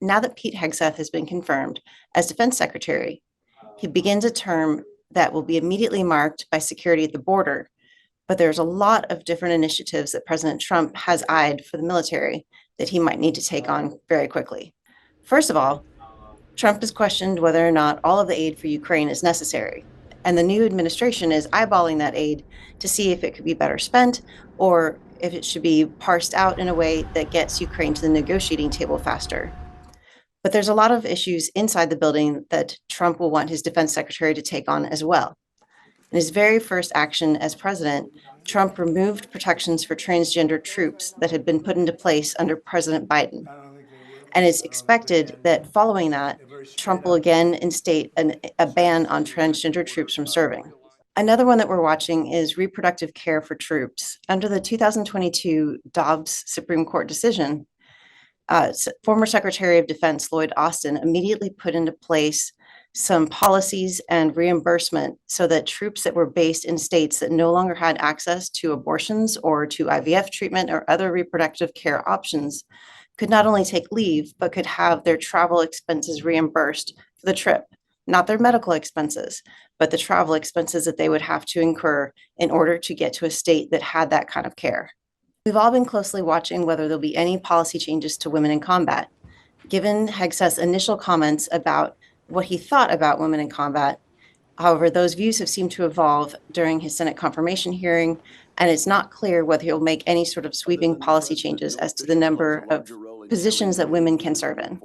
now that Pete Hegseth has been confirmed as Defense Secretary, he begins a term that will be immediately marked by security at the border. But there's a lot of different initiatives that President Trump has eyed for the military that he might need to take on very quickly. First of all, Trump has questioned whether or not all of the aid for Ukraine is necessary. And the new administration is eyeballing that aid to see if it could be better spent or if it should be parsed out in a way that gets Ukraine to the negotiating table faster. But there's a lot of issues inside the building that Trump will want his defense secretary to take on as well. In his very first action as president, Trump removed protections for transgender troops that had been put into place under President Biden. And it's expected that following that, Trump will again instate a ban on transgender troops from serving. Another one that we're watching is reproductive care for troops. Under the 2022 Dobbs Supreme Court decision, former Secretary of Defense Lloyd Austin immediately put into place some policies and reimbursement so that troops that were based in states that no longer had access to abortions or to IVF treatment or other reproductive care options could not only take leave, but could have their travel expenses reimbursed for the trip, not their medical expenses, but the travel expenses that they would have to incur in order to get to a state that had that kind of care. We've all been closely watching whether there'll be any policy changes to women in combat. Given Hegseth's initial comments about what he thought about women in combat, however, those views have seemed to evolve during his Senate confirmation hearing, and it's not clear whether he'll make any sort of sweeping policy changes as to the number of positions that women can serve in.